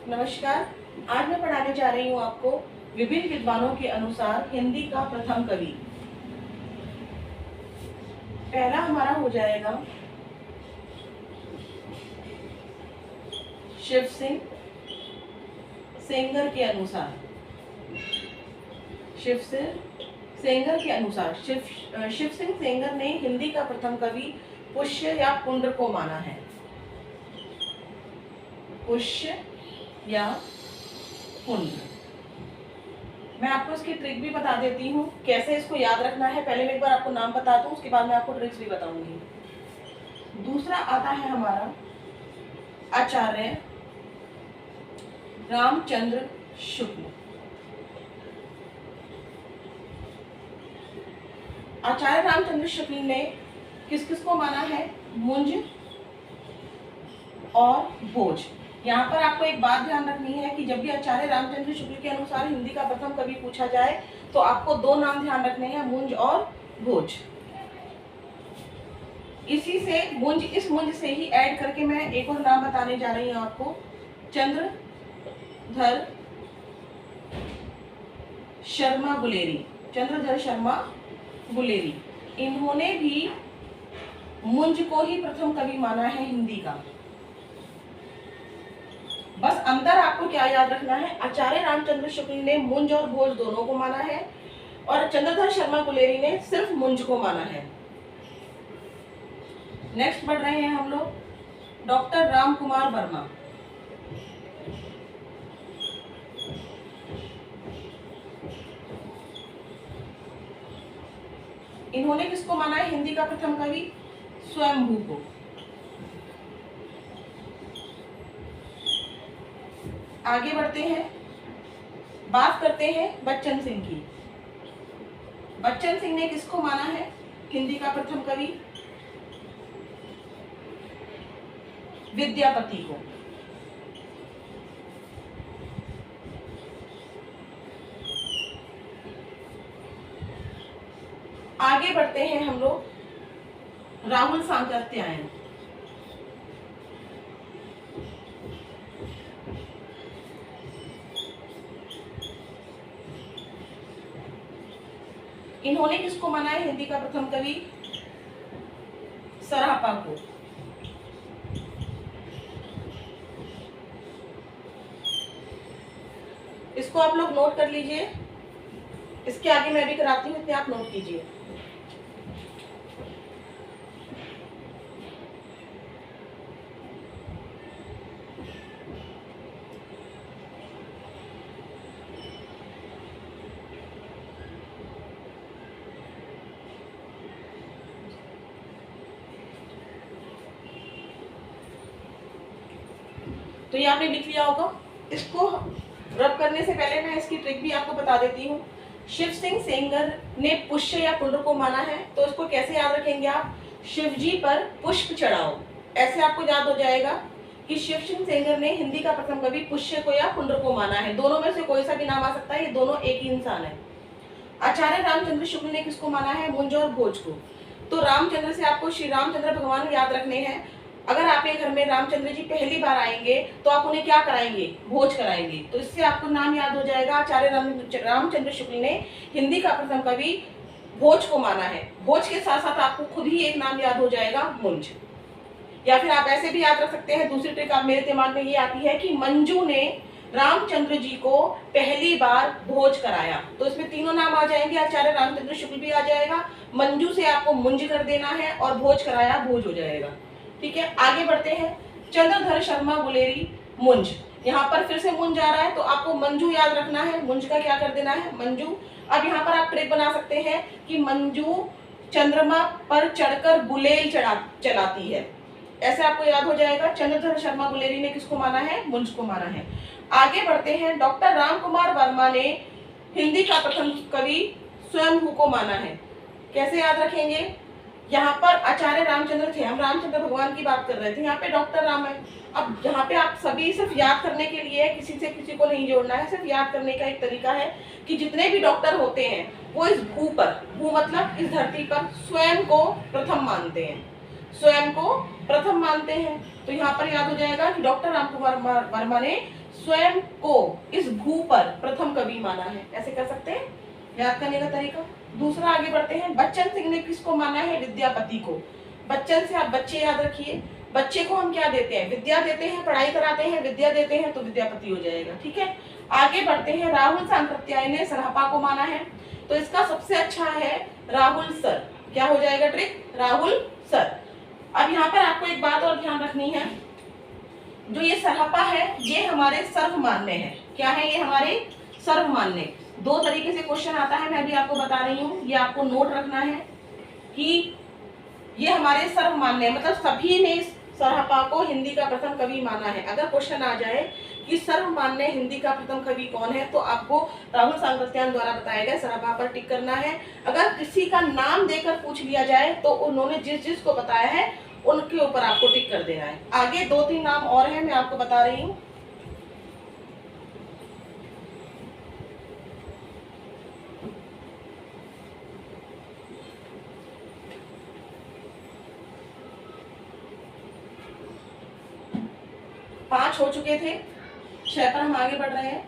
नमस्कार। आज मैं पढ़ाने जा रही हूँ आपको विभिन्न विद्वानों के अनुसार हिंदी का प्रथम कवि। पहला हमारा हो जाएगा शिव सिंह सेंगर के अनुसार। शिव सिंह सेंगर ने हिंदी का प्रथम कवि पुष्य या पुंड्र को माना है। पुष्य या पुंड्र। मैं आपको इसकी ट्रिक भी बता देती हूँ कैसे इसको याद रखना है। पहले मैं एक बार आपको नाम बता दूं, उसके बाद मैं आपको ट्रिक्स भी बताऊंगी। दूसरा आता है हमारा आचार्य रामचंद्र शुक्ल। आचार्य रामचंद्र शुक्ल ने किस किस को माना है? मुंज और भोज। यहाँ पर आपको एक बात ध्यान रखनी है कि जब भी आचार्य रामचंद्र शुक्ल के अनुसार हिंदी का प्रथम कवि पूछा जाए तो आपको दो नाम ध्यान रखने हैं, मुंज और भोज। इस मुंज से ही ऐड करके मैं एक और नाम बताने जा रही हूँ आपको, चंद्रधर शर्मा गुलेरी। चंद्रधर शर्मा गुलेरी, इन्होंने भी मुंज को ही प्रथम कवि माना है हिंदी का। बस अंदर आपको क्या याद रखना है, आचार्य रामचंद्र शुक्ल ने मुंज और भोज दोनों को माना है और चंद्रधर शर्मा गुलेरी ने सिर्फ मुंज को माना है। नेक्स्ट बढ़ रहे हैं हम लोग डॉक्टर राम कुमार वर्मा। इन्होंने किसको माना है हिंदी का प्रथम कवि? स्वयंभू को। आगे बढ़ते हैं, बात करते हैं बच्चन सिंह की। बच्चन सिंह ने किसको माना है हिंदी का प्रथम कवि? विद्यापति को। आगे बढ़ते हैं हम लोग राहुल सांकृत्यायन। इन्होंने किसको माना है हिंदी का प्रथम कवि? सरापा को। इसको आप लोग नोट कर लीजिए, इसके आगे मैं भी कराती हूँ, इतने आप नोट कीजिए। तो ये आपने लिख लिया होगा। इसको रब करने से पहले मैं इसकी ट्रिक भी आपको बता देती हूँ। शिव सिंह सेंगर ने पुष्य या पुंड्र को माना है, तो इसको कैसे याद रखेंगे आप? शिवजी पर पुष्प चढ़ाओ, ऐसे आपको याद हो जाएगा कि शिव सिंह सेंगर ने हिंदी का प्रथम कवि पुष्य को या पुंड्र को माना है। दोनों में से कोई सा भी नाम आ सकता है, ये दोनों एक ही इंसान है। आचार्य रामचंद्र शुक्ल ने किसको माना है? मुंज और भोज को। तो रामचंद्र से आपको श्री रामचंद्र भगवान याद रखने हैं। अगर आपके घर में रामचंद्र जी पहली बार आएंगे तो आप उन्हें क्या कराएंगे? भोज कराएंगे। तो इससे आपको नाम याद हो जाएगा, आचार्य रामचंद्र शुक्ल ने हिंदी का प्रथम कवि भोज को माना है। भोज के साथ साथ आपको खुद ही एक नाम याद हो जाएगा, मुंज। या फिर आप ऐसे भी याद रख सकते हैं, दूसरी ट्रिक आप मेरे दिमाग में ये आती है कि मंजू ने रामचंद्र जी को पहली बार भोज कराया। तो इसमें तीनों नाम आ जाएंगे, आचार्य रामचंद्र शुक्ल भी आ जाएगा, मंजू से आपको मुंज कर देना है और भोज कराया, भोज हो जाएगा। ठीक है, आगे बढ़ते हैं। चंद्रधर शर्मा गुलेरी, मुंज। यहाँ पर फिर से मुंज आ रहा है तो आपको मंजू याद रखना है, मुंज का क्या कर देना है? मंजू। अब यहाँ पर आप ट्रिक बना सकते हैं कि मंजू चंद्रमा पर चढ़कर गुलेल चलाती है, ऐसे आपको याद हो जाएगा। चंद्रधर शर्मा गुलेरी ने किसको माना है? मुंज को माना है। आगे बढ़ते हैं, डॉक्टर राम कुमार वर्मा ने हिंदी का प्रथम कवि स्वयंभू को माना है। कैसे याद रखेंगे? यहाँ पर आचार्य रामचंद्र थे, हम रामचंद्र भगवान की बात कर रहे थे, यहाँ पे डॉक्टर राम है। अब यहाँ पे आप सभी सिर्फ याद करने के लिए, किसी से किसी को नहीं जोड़ना है, सिर्फ याद करने का एक तरीका है कि जितने भी डॉक्टर होते हैं वो इस भू पर, भू मतलब इस धरती पर स्वयं को प्रथम मानते हैं। स्वयं को प्रथम मानते हैं। तो यहाँ पर याद हो जाएगा कि डॉक्टर रामकुमार वर्मा ने स्वयं को इस भू पर प्रथम कवि माना है। ऐसे कर सकते हैं याद करने का तरीका। दूसरा आगे बढ़ते हैं, बच्चन सिंह ने किसको माना है? विद्यापति को। बच्चन से आप बच्चे याद रखिए, बच्चे को हम क्या देते हैं? विद्या देते हैं, पढ़ाई कराते हैं, विद्या देते हैं, तो विद्यापति हो जाएगा। ठीक है, आगे बढ़ते हैं, राहुल सांकृत्याय ने सरहपा को माना है, तो इसका सबसे अच्छा है राहुल सर। क्या हो जाएगा ट्रिक? राहुल सर। अब यहाँ पर आपको एक बात और ध्यान रखनी है, जो ये सरहपा है ये हमारे सर्वमान्य है। क्या है? ये हमारे सर्वमान्य। दो तरीके से क्वेश्चन आता है, मैं भी आपको बता रही हूँ, ये आपको नोट रखना है कि ये हमारे सर्वमान्य है, मतलब सभी ने सरहपा को हिंदी का प्रथम कवि माना है। अगर क्वेश्चन आ जाए कि सर्वमान्य हिंदी का प्रथम कवि कौन है, तो आपको राहुल सांकृत्यायन द्वारा बताया गया सरहपा पर टिक करना है। अगर किसी का नाम देकर पूछ लिया जाए तो उन्होंने जिस जिस को बताया है उनके ऊपर आपको टिक कर देना है। आगे 2-3 नाम और हैं, मैं आपको बता रही हूँ। पांच हो चुके थे, 6 पर हम आगे बढ़ रहे हैं।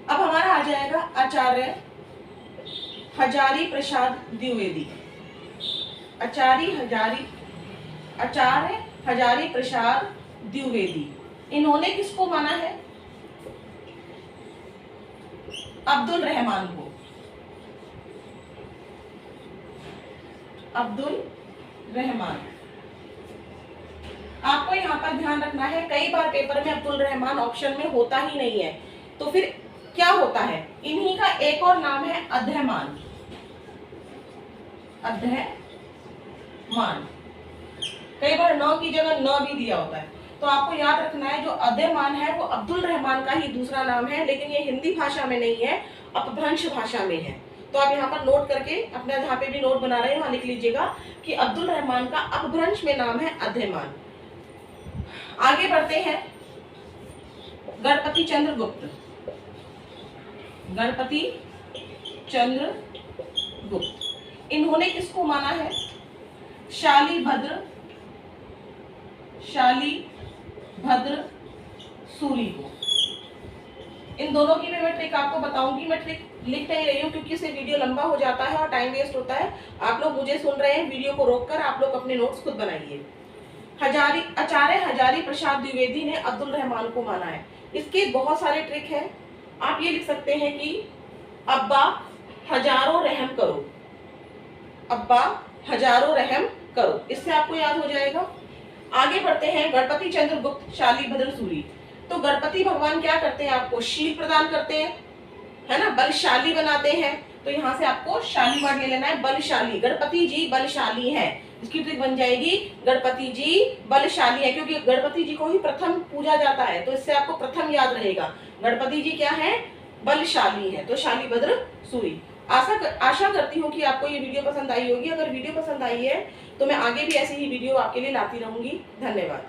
अब हमारा आ जाएगा आचार्य हजारी प्रसाद द्विवेदी। आचार्य हजारी प्रसाद द्विवेदी, इन्होंने किसको माना है? अब्दुल रहमान को। अब्दुल रहमान, आपको यहाँ पर ध्यान रखना है, कई बार पेपर में अब्दुल रहमान ऑप्शन में होता ही नहीं है, तो फिर क्या होता है? इन्हीं का एक और नाम है अध्ययमान। अध्ययमान, कई बार न की जगह न भी दिया होता है, तो आपको याद रखना है जो अध्ययमान है वो अब्दुल रहमान का ही दूसरा नाम है, लेकिन ये हिंदी भाषा में नहीं है, अपभ्रंश भाषा में है। तो आप यहाँ पर नोट करके अपना जहाँ पे भी नोट बना रहे हैं वहां लिख लीजिएगा कि अब्दुल रहमान का अपभ्रंश में नाम है अध्ययमान। आगे बढ़ते हैं, गणपति चंद्र गुप्त। गणपति चंद्र गुप्त, इन्होंने किसको माना है? शालीभद्र सूरी को। इन दोनों की मैं ट्रिक आपको बताऊंगी। मैं ट्रिक लिख नहीं रही हूँ क्योंकि इससे वीडियो लंबा हो जाता है और टाइम वेस्ट होता है। आप लोग मुझे सुन रहे हैं, वीडियो को रोककर आप लोग अपने नोट्स खुद बनाइए। आचार्य हजारी प्रसाद द्विवेदी ने अब्दुल रहमान को माना है। इसके बहुत सारे ट्रिक हैं। आप ये लिख सकते हैं कि अब्बा हजारों रहम करो, अब्बा हजारों रहम करो, इससे आपको याद हो जाएगा। आगे बढ़ते हैं, गणपति चंद्र गुप्त शालीभद्र सूरी। तो गणपति भगवान क्या करते हैं? आपको शील प्रदान करते हैं, है ना, बलशाली बनाते हैं। तो यहाँ से आपको शाली वर्ड ले लेना है, बलशाली। गणपति जी बलशाली हैं, इसकी ट्रिक बन जाएगी गणपति जी बलशाली है, क्योंकि गणपति जी को ही प्रथम पूजा जाता है, तो इससे आपको प्रथम याद रहेगा। गणपति जी क्या है? बलशाली है, तो शालीभद्र सूरी। आशा करती हूँ कि आपको ये वीडियो पसंद आई होगी। अगर वीडियो पसंद आई है तो मैं आगे भी ऐसी ही वीडियो आपके लिए लाती रहूंगी। धन्यवाद।